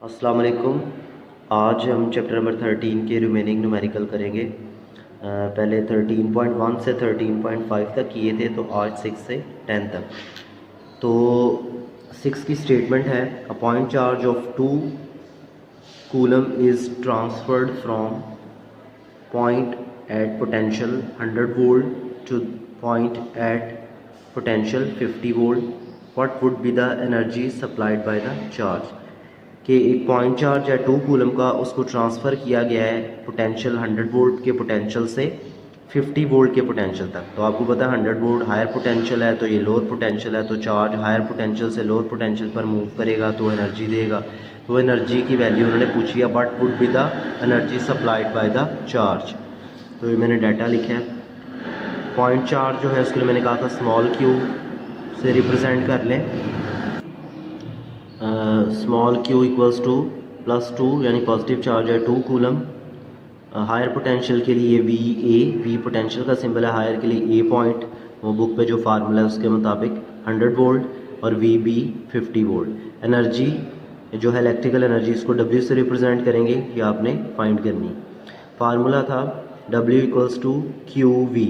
अस्सलाम वालेकुम। आज हम चैप्टर नंबर 13 के रिमेनिंग न्यूमेरिकल करेंगे। पहले 13.1 से 13.5 तक किए थे, तो आज 6 से 10 तक। तो 6 की स्टेटमेंट है, a point charge of 2 coulomb is transferred from point at potential 100 volt to point at potential 50 volt. What would be the energy supplied by the charge? कि एक पॉइंट चार्ज है 2 कूलम का, उसको ट्रांसफ़र किया गया है potential 100 volt के potential से 50 वोल्ट के पोटेंशियल तक। तो आपको पता है 100 वोल्ट हायर पोटेंशियल है, तो ये लोअर पोटेंशियल है, तो चार्ज हायर पोटेंशियल से लोअर पोटेंशियल पर मूव करेगा तो एनर्जी देगा। तो एनर्जी की वैल्यू उन्होंने पूछी है, what would be the energy supplied by the charge. तो ये मैंने डाटा लिखा है। पॉइंट चार्ज जो है उसके लिए मैंने कहा था स्मॉल क्यू से रिप्रेजेंट कर लें। स्मॉल क्यू इक्वल्स टू +2 यानी पॉजिटिव चार्ज है 2 कूलम। हायर पोटेंशियल के लिए वी पोटेंशियल का सिंबल है, हायर के लिए ए पॉइंट, वो बुक पे जो फार्मूला है उसके मुताबिक 100 वोल्ट और बी 50 वोल्ट। एनर्जी जो है इलेक्ट्रिकल एनर्जी, इसको W से रिप्रेजेंट करेंगे, ये आपने फाइंड करनी। फार्मूला था W equals to Q V,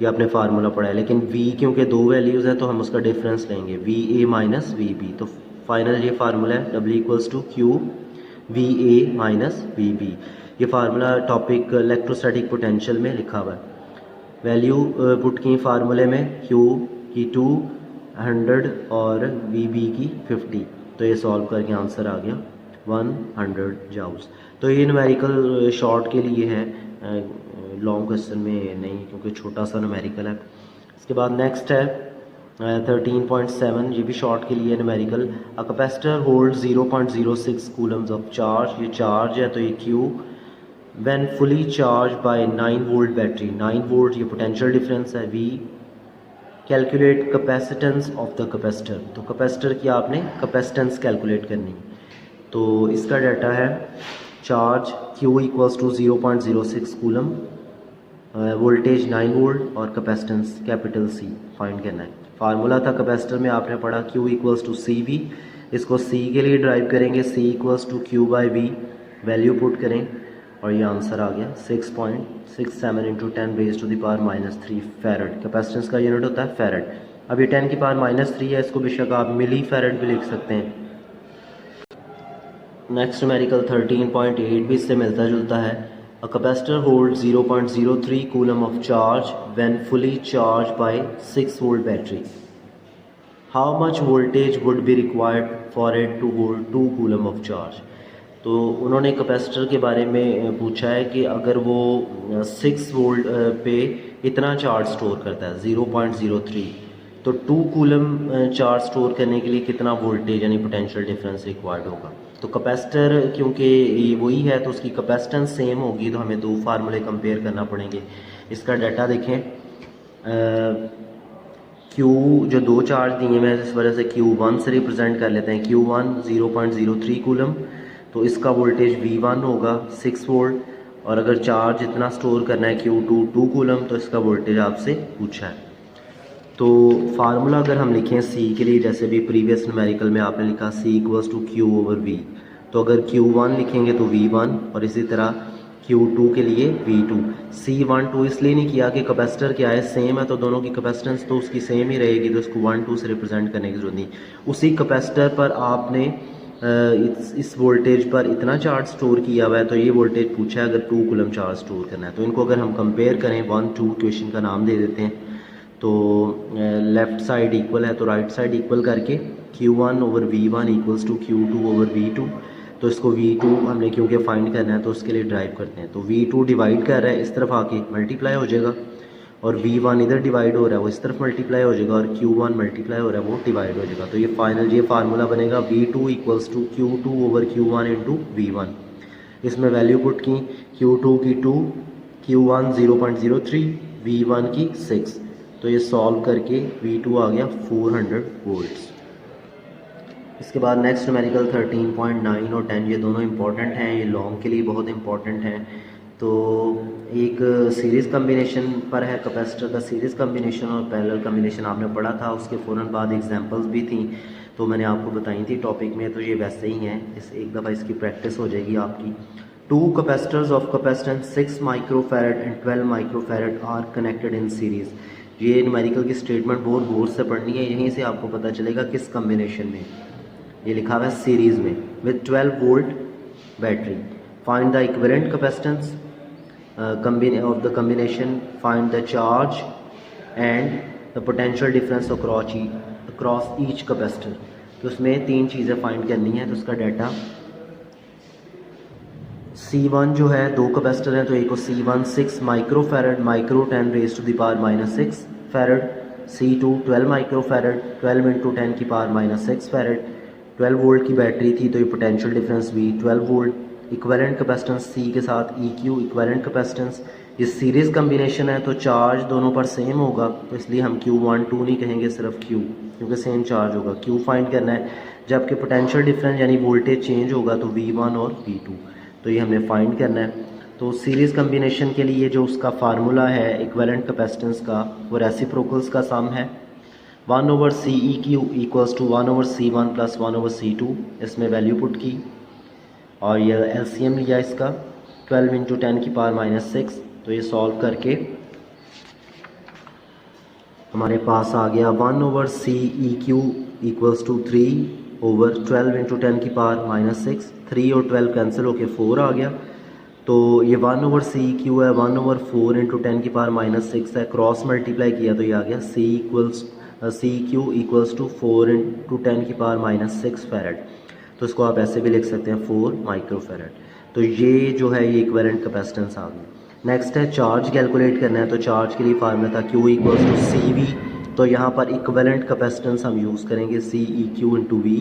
ये आपने फार्मूला पढ़ा है, लेकिन V क्योंकि दो वैल्यूज़ है तो हम उसका डिफरेंस लेंगे, VA माइनस VB। तो फाइनल ये फार्मूला है W equals to Q VA minus VB। ये फार्मूला टॉपिक इलेक्ट्रोस्टैटिक पोटेंशियल में लिखा हुआ है। वैल्यू पुट की फार्मूले में, Q की 200 और VB की 50। तो ये सॉल्व करके आंसर आ गया 100 जाउल्स। तो ये न्यूमेरिकल शॉर्ट के लिए है, लॉन्ग क्वेश्चन में नहीं, क्योंकि छोटा सा न्यूमेरिकल है। इसके बाद नेक्स्ट है 13.7, ये भी शॉर्ट के लिए numerical. A capacitor hold 0.06 coulombs of charge, ये चार्ज है तो ये Q when fully charge by 9 volt battery, 9 volt ये पोटेंशियल डिफरेंस है। V calculate capacitance of the capacitor, तो कैपेसिटर की आपने कैपेसिटेंस कैलकुलेट करनी। तो इसका डाटा है charge Q equals to 0.06 coulomb, voltage 9 volt और कैपेसिटेंस कैपिटल C फाइंड करना है। फार्मूला था कैपेसिटर में आपने पढ़ा Q इक्वल्स टू CV, इसको C के लिए ड्राइव करेंगे, C equals to Q by V, value put करें और ये आंसर आ गया 6.67 into 10 raise to the power -3 farad. Capacitance का यूनिट होता है फैरड। अब ये 10 की पावर -3 है, इसको बेशक आप मिली फैरड भी लिख सकते हैं। नेक्स्ट न्यूमेरिकल 13.8 भी इससे मिलता जुलता है। A capacitor hold 0.03 coulomb of charge when fully charge by 6 volt battery. How much voltage would be required for it to hold 2 coulomb of charge. तो उन्होंने कैपेसिटर के बारे में पूछा है कि अगर वो 6 वोल्ट पे इतना चार्ज स्टोर करता है 0.03, तो 2 कूलम चार्ज स्टोर करने के लिए कितना वोल्टेज यानी पोटेंशियल डिफरेंस रिक्वायर्ड होगा। तो कैपेसिटर क्योंकि ये वही है तो उसकी कैपेसिटेंस सेम होगी, तो हमें दो फार्मूले कंपेयर करना पड़ेंगे। इसका डाटा देखें, Q जो दो चार्ज दिए हैं इस वजह से Q1 से रिप्रेजेंट कर लेते हैं। Q1 0.03 कूलम, तो इसका वोल्टेज V1 होगा 6 वोल्ट, और अगर चार्ज इतना स्टोर करना है Q2 2 कूलम, तो इसका वोल्टेज आपसे पूछा है। तो फार्मूला अगर हम लिखें C के लिए, जैसे भी प्रीवियस न्यूमेरिकल में आपने लिखा C equals to Q over V, तो अगर Q1 लिखेंगे तो V1, और इसी तरह Q2 के लिए V2। C12 इसलिए नहीं किया कि कैपेसिटर क्या है सेम है, तो दोनों की कैपेसिटेंस तो उसकी सेम ही रहेगी, तो इसको 1 2 से रिप्रेजेंट करने की जरूरत नहीं। उसी कैपेसिटर पर आपने इस वोल्टेज पर इतना चार्ज स्टोर किया हुआ है, तो ये वोल्टेज पूछा है अगर 2 कूलम चार्ज स्टोर करना है। तो इनको अगर हम कंपेयर करें 1 2 इक्वेशन का नाम दे देते हैं, तो लेफ़्ट साइड इक्वल है तो राइट साइड इक्वल करके Q1 over V1 equals to Q2 over V2। तो इसको V2 हमने क्योंकि फाइंड करना है तो उसके लिए ड्राइव करते हैं। तो V2 डिवाइड कर रहा है, इस तरफ आके मल्टीप्लाई हो जाएगा, और V1 इधर डिवाइड हो रहा है वो इस तरफ मल्टीप्लाई हो जाएगा, और Q1 मल्टीप्लाई हो रहा है वो डिवाइड हो जाएगा। तो ये फाइनल ये फार्मूला बनेगा V2 equals to Q2 over Q1 into V1। इसमें वैल्यू पुट की, Q2 की 2, Q1 0.03, V1 की 6। तो ये सॉल्व करके V2 आ गया 400 वोल्ट्स। इसके बाद नेक्स्ट न्यूमेरिकल 13.9 और 10, ये दोनों इंपॉर्टेंट हैं, ये लॉन्ग के लिए बहुत इंपॉर्टेंट हैं। तो एक सीरीज़ कम्बिनेशन पर है, कैपेसिटर का सीरीज़ कम्बिनेशन और पैरेलल कम्बिनेशन आपने पढ़ा था, उसके फ़ौरन बाद एग्जांपल्स भी थी। तो मैंने आपको बताई थी टॉपिक में, तो ये वैसे ही हैं, इस एक दफ़ा इसकी प्रैक्टिस हो जाएगी आपकी। 2 capacitors of capacitance 6 microfarad and 12 microfarad are connected in series. ये न्यूमेरिकल की स्टेटमेंट बहुत गौर से पढ़नी है, यहीं से आपको पता चलेगा किस कम्बिनेशन में। ये लिखा हुआ है सीरीज़ में with 12 volt battery. Find the equivalent capacitance of the combination, find the charge and the potential difference across each capacitor। तो उसमें 3 चीज़ें फाइंड करनी है। तो उसका डाटा C1 जो है 2 कैपेसिटर हैं, तो एक को C1 6 microfarad micro 10 raise to the power -6 farad, C2 12 microfarad 12 into 10 की पावर -6 फैरड। 12 वोल्ट की बैटरी थी, तो ये पोटेंशियल डिफरेंस भी 12 वोल्ट। इक्विवेलेंट कैपेसिटेंस C के साथ EQ इक्विवेलेंट कैपेसिटेंस। ये सीरीज़ कम्बिनेशन है, तो चार्ज दोनों पर सेम होगा, तो इसलिए हम Q1 2 नहीं कहेंगे, सिर्फ Q, क्योंकि सेम चार्ज होगा। Q फाइंड करना है, जबकि पोटेंशियल डिफरेंस यानी वोल्टेज चेंज होगा तो V1 और V2, तो ये हमने फाइंड करना है। तो सीरीज़ कम्बिनेशन के लिए जो उसका फार्मूला है इक्विवेलेंट कैपेसिटेंस का, वो रेसिप्रोकल्स का सम है। 1/CEQ equals to 1/C1 plus 1/C2, इसमें वैल्यू पुट की और ये LCM लिया इसका 12 इंटू 10 की पावर -6। तो ये सॉल्व करके हमारे पास आ गया 1/CEQ इक्वल्स टू 3/12 इंटू 10 की पावर -6। 3 और 12 कैंसिल होके 4 आ गया, तो ये 1/CEQ है 1/4 इंटू 10 की पावर -6 है। क्रॉस मल्टीप्लाई किया तो ये आ गया CEQ इक्वल्स टू 4 इंटू 10 की पावर -6 फैरड। तो इसको आप ऐसे भी लिख सकते हैं 4 माइक्रोफैरड। तो ये जो है ये इक्विवेलेंट कैपेसिटेंस आ गई। नेक्स्ट है चार्ज कैलकुलेट करना है, तो चार्ज के लिए फार्मूला था Q इक्वल्स टू CV। तो यहाँ पर इक्विवेलेंट कैपेसिटेंस हम यूज़ करेंगे CEQ into V।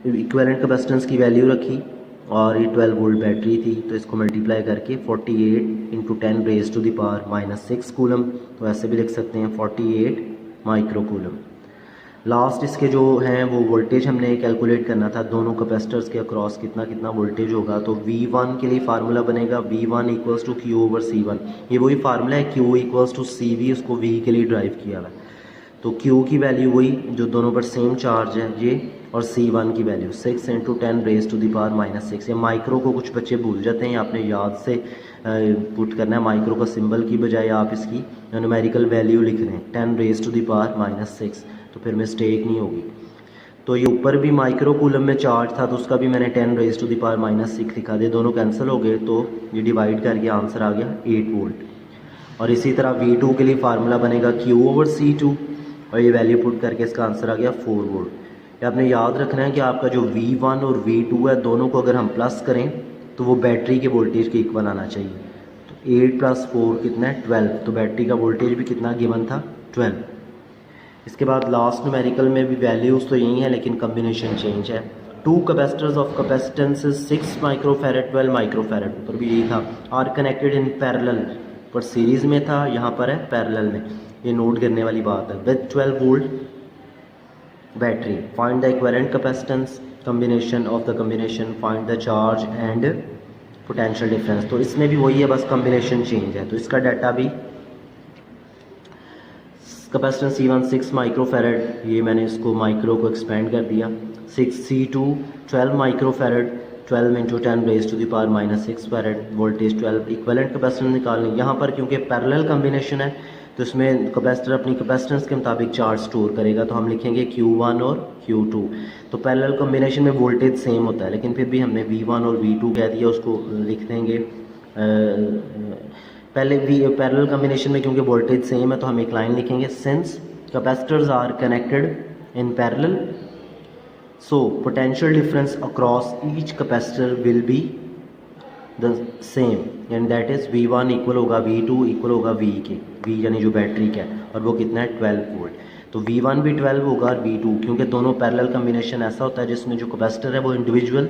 Equivalent capacitance की वैल्यू रखी और ये 12 वोल्ट बैटरी थी, तो इसको मल्टीप्लाई करके 48 into 10 raise to the power -6 coulomb. तो ऐसे भी लिख सकते हैं 48 माइक्रो कूलम। लास्ट इसके जो हैं वो वोल्टेज हमने कैलकुलेट करना था, दोनों कैपेसिटर्स के अक्रॉस कितना कितना वोल्टेज होगा। तो V1 के लिए फार्मूला बनेगा V1 इक्वल्स टू Q/C1। ये वही फार्मूला है, Q इक्वल्स टू CV, उसको V के लिए ड्राइव किया हुआ है। तो Q की वैल्यू वही जो दोनों पर सेम चार्ज है ये, और C1 की value 6 into 10 raise to the power -6। ये माइक्रो को कुछ बच्चे भूल जाते हैं, आपने याद से पुट करना है। माइक्रो का सिंबल की बजाय आप इसकी न्यूमेरिकल वैल्यू लिख रहे हैं 10 रेज टू द पावर -6, तो फिर मिस्टेक नहीं होगी। तो ये ऊपर भी माइक्रो कूलम में चार्ज था, तो उसका भी मैंने 10 रेज टू द पावर -6 लिखा दे, दोनों कैंसिल हो गए, तो ये डिवाइड करके आंसर आ गया 8 वोल्ट। और इसी तरह V2 के लिए फार्मूला बनेगा Q/C2, और ये वैल्यू पुट करके इसका आंसर आ गया 4 वोल्ट। ये आपने याद रखना है कि आपका जो V1 और V2 है, दोनों को अगर हम प्लस करें तो वो बैटरी के वोल्टेज के इक्वल आना चाहिए। तो 8 + 4 कितना है 12, तो बैटरी का वोल्टेज भी कितना गिवन था 12। इसके बाद लास्ट न्यूमेरिकल में भी वैल्यूज़ तो यही है, लेकिन कम्बिनेशन चेंज है। 2 capacitors of capacitance 6 microfarad 12 microfarad, ऊपर भी यही था, आर कनेक्टेड इन पैरेलल, पर सीरीज़ में था, यहाँ पर है पैरेलल में। ये नोट करने वाली बात है। With 12 volt battery, find the equivalent capacitance combination of the combination, find the charge and potential difference. तो इसमें भी वही है, बस कम्बिनेशन चेंज है। तो इसका डाटा भी कैपेसिटेंस C1 6 माइक्रोफैरड, ये मैंने इसको माइक्रो को एक्सपेंड कर दिया। 6C2 12 microfarad 12 into 10 raise to the power -6 farad, voltage 12। Equivalent capacitance निकालनी, यहाँ पर क्योंकि पैरेलल कम्बिनेशन है तो इसमें कैपेसिटर अपनी कैपेसिटेंस के मुताबिक चार्ज स्टोर करेगा, तो हम लिखेंगे Q1 और Q2। तो पैरेलल कम्बिनेशन में वोल्टेज सेम होता है, लेकिन फिर भी हमने V1 और V2 कह दिया, उसको लिख देंगे पहले पैरेलल कम्बिनेशन में क्योंकि वोल्टेज सेम है तो हम एक लाइन लिखेंगे, since capacitors are connected in parallel so potential difference across each capacitor will be the same, and that is V1 equal होगा V2 इक्वल होगा V के, V यानी जो बैटरी का है, और वो कितना है 12 वोल्ट। तो V1 भी 12 होगा और V2, क्योंकि दोनों पैरेलल कम्बिनेशन ऐसा होता है जिसमें जो कैपेसिटर है वो इंडिविजुअल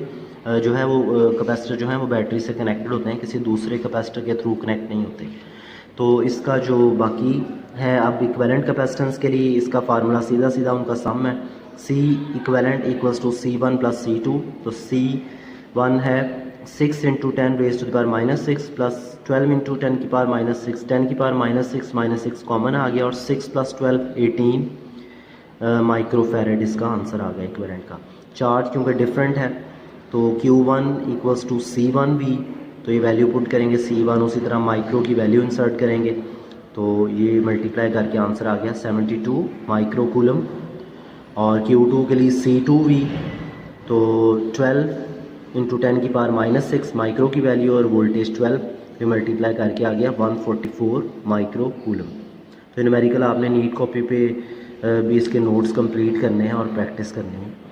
जो है वो कैपेसिटर जो है वो बैटरी से कनेक्टेड होते हैं, किसी दूसरे कैपेसिटर के थ्रू कनेक्ट नहीं होते। तो इसका जो बाकी है, अब इक्विवेलेंट कैपेसिटेंस के लिए इसका फार्मूला सीधा सीधा उनका सम है, C equivalent equals to C1 + C2। तो C1 है 6 into 10 raise to the power -6 plus 12 into 10 की पावर -6, 10 की पावर -6 कॉमन आ गया, और 6 + 12 18 माइक्रो फैरेड इसका आंसर आ गया इक्विवेलेंट का। चार्ज क्योंकि डिफरेंट है तो Q1 इक्वल्स टू C1V, तो ये वैल्यू पुट करेंगे C1, उसी तरह माइक्रो की वैल्यू इंसर्ट करेंगे तो ये मल्टीप्लाई करके आंसर आ गया 72 माइक्रो कूलम। और Q2 के लिए C2V, तो 12 इंटू 10 की पावर -6 माइक्रो की वैल्यू और वोल्टेज 12 पे मल्टीप्लाई करके आ गया 144 माइक्रो कूलम। तो न्यूमेरिकल आपने नीट कॉपी पे भी इसके नोट्स कंप्लीट करने हैं और प्रैक्टिस करनी है।